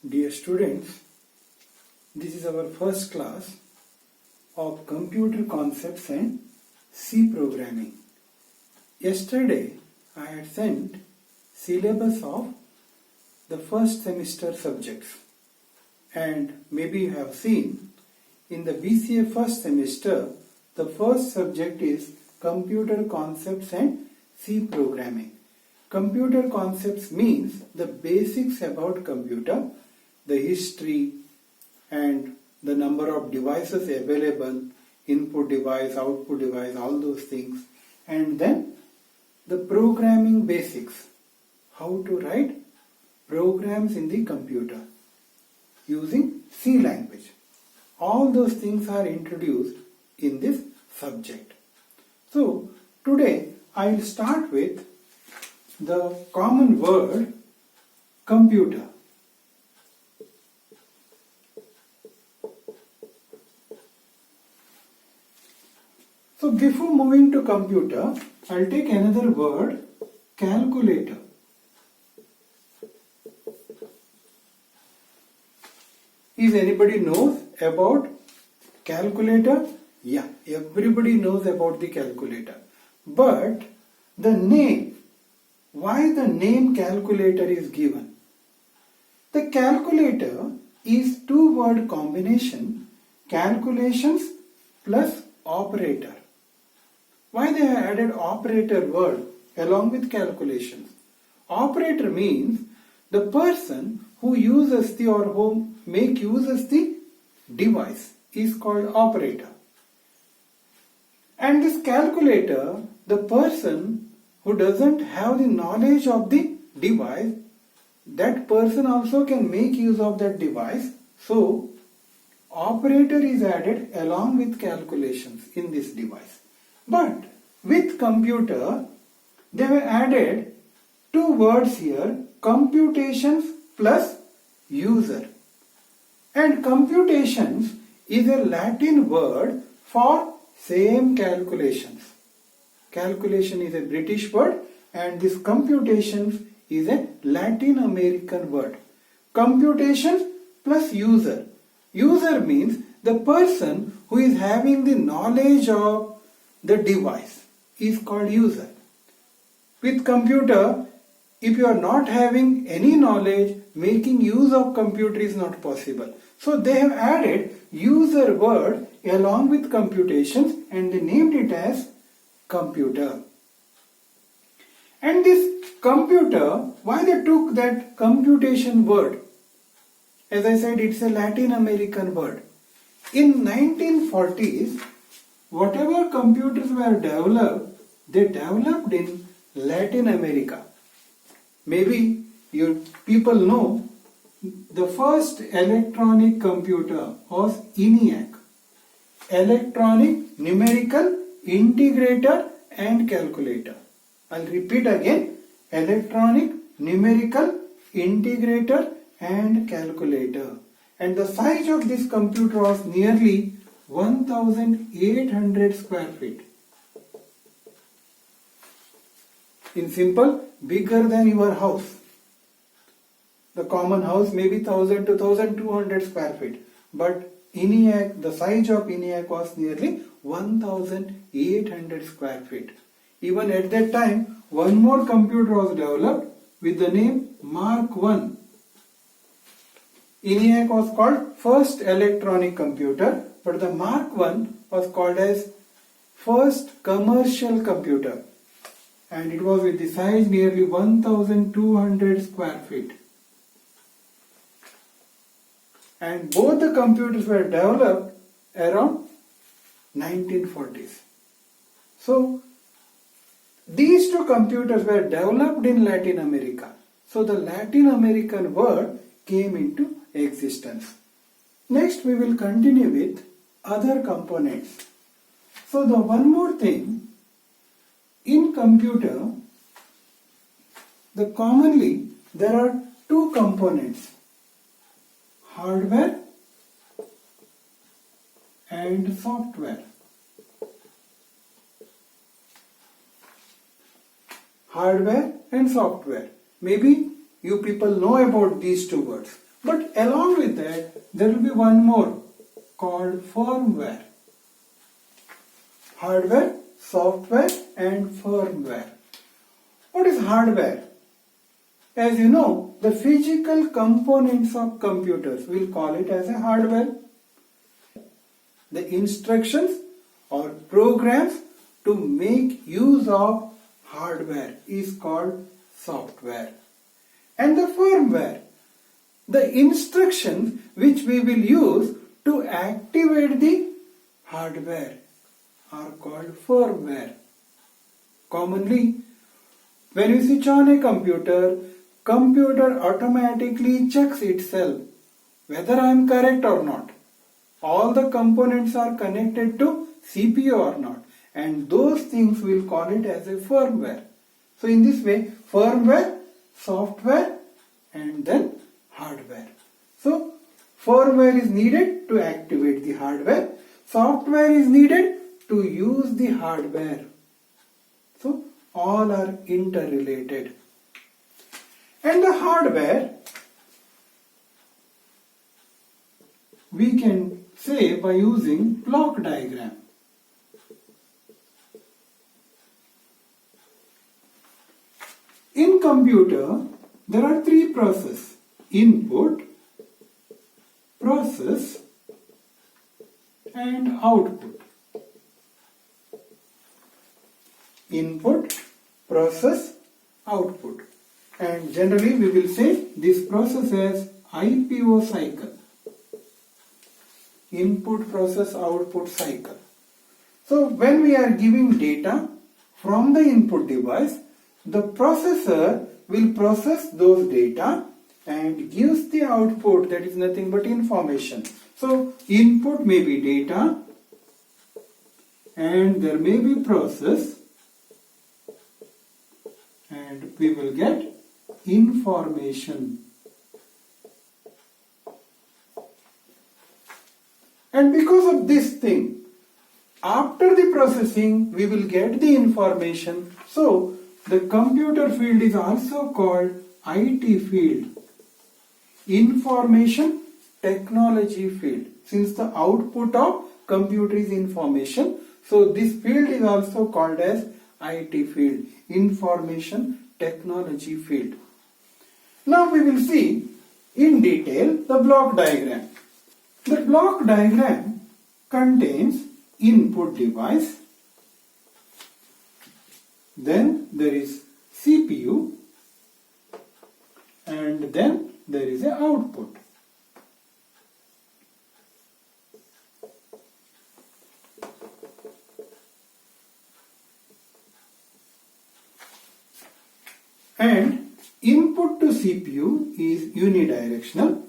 Dear students, this is our first class of computer concepts and C programming. Yesterday I had sent syllabus of the first semester subjects, and maybe you have seen in the BCA first semester the first subject is computer concepts and C programming. Computer concepts means the basics about computer, the history and the number of devices available, input device, output device, all those things. And then the programming basics, how to write programs in the computer using C language. All those things are introduced in this subject. So today I will start with the common word computer. So before moving to computer, I'll take another word, calculator. Is anybody knows about calculator? Yeah, everybody knows about the calculator. But the name, why the name calculator is given? The calculator is two-word combination, calculations plus operator. Why they have added operator word along with calculations? Operator means the person who uses the or who uses the device is called operator. And this calculator, the person who doesn't have the knowledge of the device, that person also can make use of that device. So operator is added along with calculations in this device. But with computer, they have added two words here, computations plus user. And computations is a Latin word for same calculations. Calculation is a British word and this computations is a Latin American word. Computations plus user. User means the person who is having the knowledge of the device is called user. With computer, if you are not having any knowledge, making use of computer is not possible. So they have added user word along with computations and they named it as computer. And this computer, why they took that computation word? As I said, it's a Latin American word. In 1940s, whatever computers were developed, they developed in Latin America. Maybe you people know the first electronic computer was ENIAC. Electronic Numerical Integrator and Calculator. I'll repeat again. Electronic Numerical Integrator and Calculator. And the size of this computer was nearly 1800 square feet. In simple, bigger than your house. The common house may be 1000 to 1200 square feet. But ENIAC, the size of ENIAC was nearly 1800 square feet. Even at that time, one more computer was developed with the name Mark I. ENIAC was called first electronic computer, but the Mark I was called as first commercial computer. And it was with the size nearly 1200 square feet. And both the computers were developed around 1940s. So these two computers were developed in Latin America. So the Latin American word came into existence. Next we will continue with other components. So the one more thing, in computer, commonly there are two components, hardware and software. Hardware and software. Maybe you people know about these two words. But along with that, there will be one more called firmware. Hardware, software and firmware. What is hardware? As you know, the physical components of computers, we'll call it as a hardware. The instructions or programs to make use of hardware is called software. And the firmware, the instructions which we will use to activate the hardware are called firmware. Commonly, when you switch on a computer automatically checks itself whether I am correct or not. All the components are connected to CPU or not, and those things we'll call it as a firmware. So in this way, firmware, software and then hardware. So firmware is needed to activate the hardware, software is needed to use the hardware. So all are interrelated. And the hardware we can say by using block diagram. In computer, there are three processes: input, process and output. Input, process, output. And generally we will say this process as IPO cycle. Input, process, output cycle. So when we are giving data from the input device, the processor will process those data and gives the output, that is nothing but information. So input may be data and there may be process and we will get information. And because of this thing, after the processing we will get the information. So the computer field is also called IT field, information technology field. Since the output of computer is information, so this field is also called as IT field, information technology field. Now we will see in detail the block diagram. The block diagram contains input device, then there is CPU and then there is an output. And input to CPU is unidirectional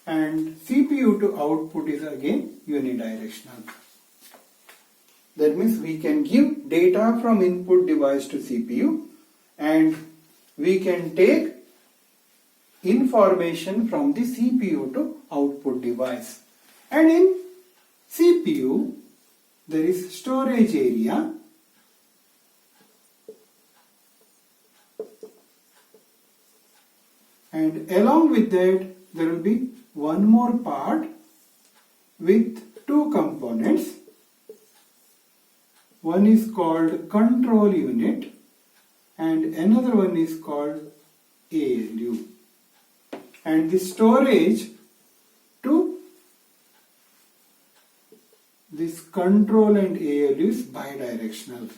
and CPU to output is again unidirectional. That means we can give data from input device to CPU and we can take information from the CPU to output device. And in CPU there is storage area and along with that there will be one more part with two components. One is called control unit and another one is called ALU. And the storage to this control and ALU is bidirectional.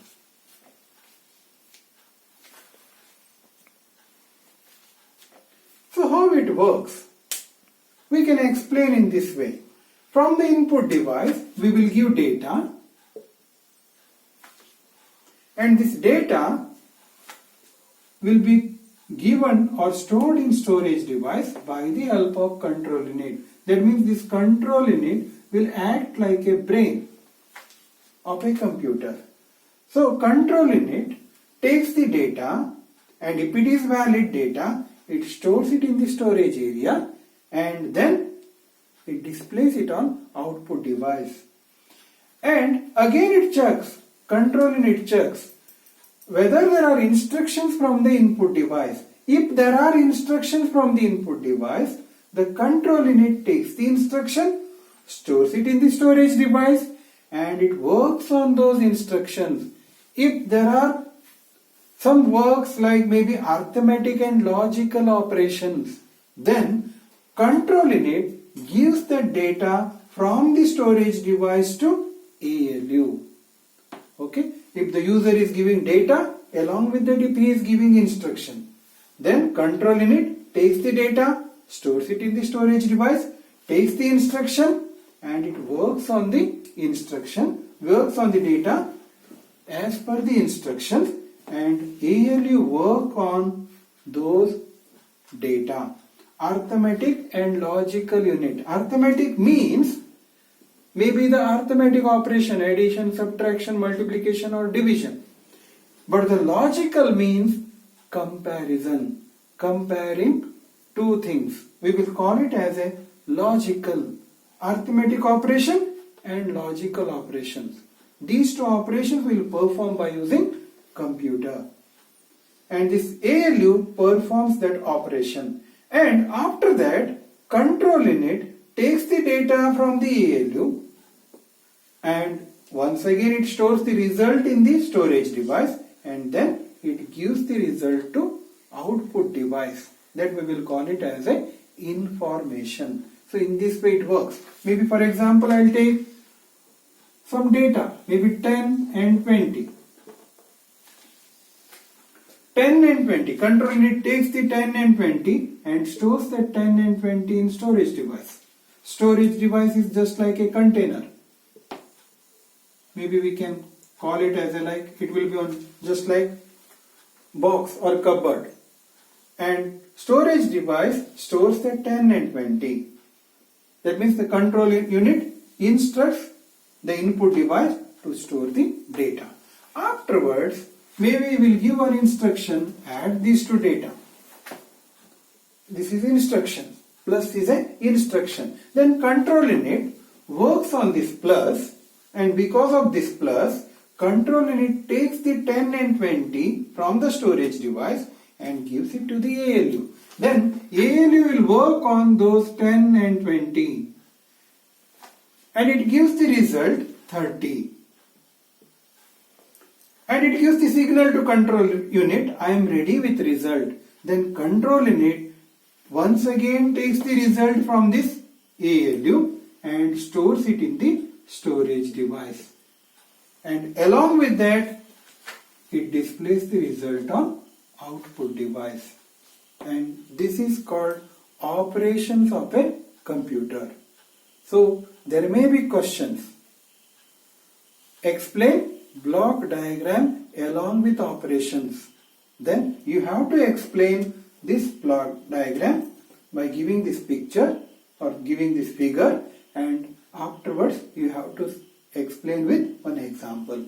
So how it works? We can explain in this way. From the input device, we will give data and this data will be given or stored in storage device by the help of control unit. That means this control unit will act like a brain of a computer. So control unit takes the data and if it is valid data, it stores it in the storage area and then it displays it on output device. And again it checks, control unit checks whether there are instructions from the input device. If there are instructions from the input device, the control unit takes the instruction, stores it in the storage device, and it works on those instructions. If there are some works like maybe arithmetic and logical operations, then control unit gives the data from the storage device to ALU. Okay, if the user is giving data, along with that if he is giving instruction, then control unit takes the data, stores it in the storage device, takes the instruction, and it works on the instruction, works on the data as per the instructions, and ALU work on those data. Arithmetic and logical unit. Arithmetic means maybe the arithmetic operation, addition, subtraction, multiplication or division. But the logical means comparison, comparing two things. We will call it as a logical, arithmetic operation and logical operations. These two operations will perform by using computer. And this ALU performs that operation. And after that, control unit takes the data from the ALU and once again it stores the result in the storage device, and then it gives the result to output device. That we will call it as a information. So in this way it works. Maybe for example I will take some data, maybe 10 and 20. 10 and 20. Control unit takes the 10 and 20 and stores the 10 and 20 in storage device. Storage device is just like a container. Maybe we can call it as a like, it will be on just like box or cupboard. And storage device stores the 10 and 20. That means the control unit instructs the input device to store the data. Afterwards, maybe we will give an instruction, add these two data. This is instruction, plus is a instruction. Then control unit works on this plus, and because of this plus, control unit takes the 10 and 20 from the storage device and gives it to the ALU. Then ALU will work on those 10 and 20 and it gives the result 30. And it gives the signal to control unit, I am ready with result. Then control unit once again takes the result from this ALU and stores it in the storage device. And along with that, it displays the result on output device. And this is called operations of a computer. So there may be questions. Explain block diagram along with operations. Then you have to explain this block diagram by giving this picture or giving this figure, and afterwards you have to explain with one example.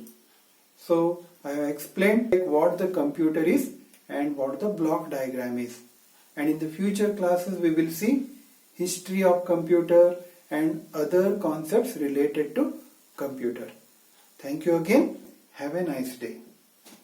So I have explained what the computer is and what the block diagram is. And in the future classes we will see history of computer and other concepts related to computer. Thank you again. Have a nice day.